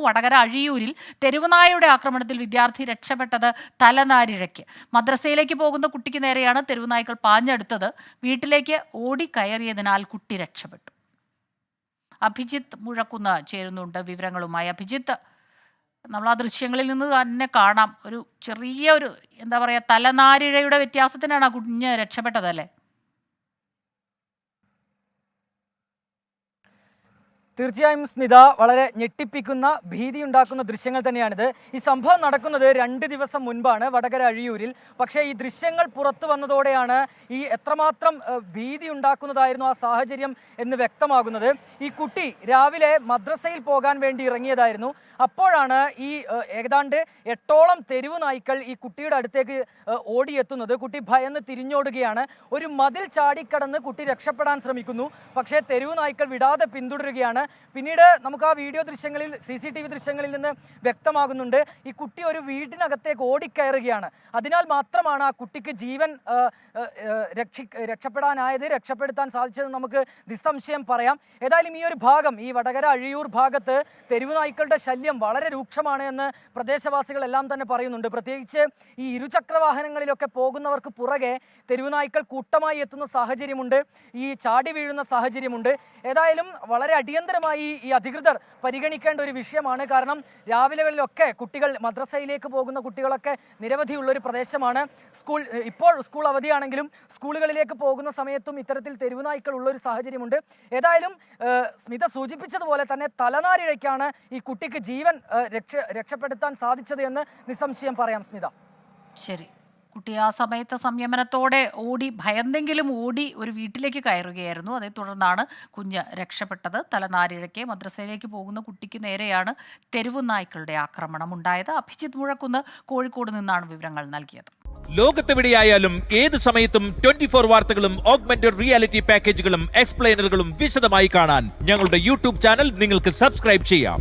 വടകര അഴിയൂരിൽ തെരുവുനായയുടെ ആക്രമണത്തിൽ വിദ്യാർത്ഥി രക്ഷപ്പെട്ടത് തലനാരിഴയ്ക്ക്. മദ്രസയിലേക്ക് പോകുന്ന കുട്ടിക്ക് നേരെയാണ് തെരുവുനായ്ക്കൾ പാഞ്ഞെടുത്തത്. വീട്ടിലേക്ക് ഓടിക്കയറിയതിനാൽ കുട്ടി രക്ഷപ്പെട്ടു. അഭിജിത്ത് മുഴക്കുന്ന് ചേരുന്നുണ്ട് വിവരങ്ങളുമായി. അഭിജിത്ത്, നമ്മൾ ആ ദൃശ്യങ്ങളിൽ നിന്ന് തന്നെ കാണാം, ഒരു ചെറിയ എന്താ പറയുക, തലനാരിഴയുടെ വ്യത്യാസത്തിനാണ് ആ കുഞ്ഞ് രക്ഷപ്പെട്ടതല്ലേ? തീർച്ചയായും സ്മിത, വളരെ ഞെട്ടിപ്പിക്കുന്ന ഭീതിയുണ്ടാക്കുന്ന ദൃശ്യങ്ങൾ തന്നെയാണിത്. ഈ സംഭവം നടക്കുന്നത് 2 ദിവസം മുൻപാണ് വടകര അഴിയൂരിൽ. പക്ഷേ ഈ ദൃശ്യങ്ങൾ പുറത്തു വന്നതോടെയാണ് ഈ എത്രമാത്രം ഭീതി ഉണ്ടാക്കുന്നതായിരുന്നു ആ സാഹചര്യം എന്ന് വ്യക്തമാകുന്നത്. ഈ കുട്ടി രാവിലെ മദ്രസയിൽ പോകാൻ വേണ്ടി ഇറങ്ങിയതായിരുന്നു. അപ്പോഴാണ് ഈ ഏതാണ്ട് 8ഓളം തെരുവ് നായ്ക്കൾ ഈ കുട്ടിയുടെ അടുത്തേക്ക് ഓടിയെത്തുന്നത്. കുട്ടി ഭയന്ന് തിരിഞ്ഞോടുകയാണ്. ഒരു മതിൽ ചാടിക്കടന്ന് കുട്ടി രക്ഷപ്പെടാൻ ശ്രമിക്കുന്നു. പക്ഷേ തെരുവ് നായ്ക്കൾ വിടാതെ പിന്തുടരുകയാണ്. പിന്നീട് നമുക്ക് ആ വീഡിയോ ദൃശ്യങ്ങളിൽ, CCTV ദൃശ്യങ്ങളിൽ നിന്ന് വ്യക്തമാകുന്നുണ്ട്, ഈ കുട്ടി ഒരു വീടിനകത്തേക്ക് ഓടിക്കയറുകയാണ്. അതിനാൽ മാത്രമാണ് ആ കുട്ടിക്ക് ജീവൻ രക്ഷപ്പെടുത്താൻ സാധിച്ചതെന്ന് നമുക്ക് നിസ്സംശയം പറയാം. ഏതായാലും ഈ ഒരു ഭാഗം, ഈ വടകര അഴിയൂർ ഭാഗത്ത് തെരുവ് നായ്ക്കളുടെ ശല്യം വളരെ രൂക്ഷമാണ് എന്ന് പ്രദേശവാസികളെല്ലാം തന്നെ പറയുന്നുണ്ട്. പ്രത്യേകിച്ച് ഈ ഇരുചക്രവാഹനങ്ങളിലൊക്കെ പോകുന്നവർക്ക് പുറകെ തെരുവ് നായ്ക്കൾ കൂട്ടമായി എത്തുന്ന സാഹചര്യമുണ്ട്, ഈ ചാടി വീഴുന്ന സാഹചര്യമുണ്ട്. ഏതായാലും വളരെ അടിയന്തരമായി ഈ അധികൃതർ പരിഗണിക്കേണ്ട ഒരു വിഷയമാണ്. കാരണം രാവിലെകളിലൊക്കെ കുട്ടികൾ, മദ്രസയിലേക്ക് പോകുന്ന കുട്ടികളൊക്കെ നിരവധിയുള്ളൊരു പ്രദേശമാണ്. ഇപ്പോൾ സ്കൂൾ അവധിയാണെങ്കിലും സ്കൂളുകളിലേക്ക് പോകുന്ന സമയത്തും ഇത്തരത്തിൽ തെരുവ് നായ്ക്കൾ ഉള്ളൊരു സാഹചര്യമുണ്ട്. ഏതായാലും സ്മിത സൂചിപ്പിച്ചതുപോലെ തന്നെ തലനാരിഴയ്ക്കാണ് ഈ കുട്ടിക്ക് ജീവൻ രക്ഷപ്പെടുത്താൻ സാധിച്ചത് എന്ന് നിസ്സംശയം പറയാം സ്മിത. ശരി, കുട്ടി ആ സമയത്ത് സംയമനത്തോടെ ഭയന്നെങ്കിലും ഓടി ഒരു വീട്ടിലേക്ക് കയറുകയായിരുന്നു. അതേ തുടർന്നാണ് കുഞ്ഞ് രക്ഷപ്പെട്ടത്. തലനാരിഴയ്ക്ക് മദ്രസയിലേക്ക് പോകുന്ന കുട്ടിക്ക് നേരെയാണ് തെരുവു നായ്ക്കളുടെ ആക്രമണം ഉണ്ടായത്. അഭിജിത്ത് മുഴക്കുന്ന് കോഴിക്കോട് നിന്നാണ് വിവരങ്ങൾ നൽകിയത്. ലോകത്തെവിടെയായാലും ഏത് സമയത്തും 24 വാർത്തകളും ഓഗ്മെന്റഡ് റിയാലിറ്റി പാക്കേജുകളും എക്സ്പ്ലെയിനറുകളും വിശദമായി കാണാൻ ഞങ്ങളുടെ യൂട്യൂബ് ചാനൽ നിങ്ങൾക്ക് സബ്സ്ക്രൈബ് ചെയ്യാം.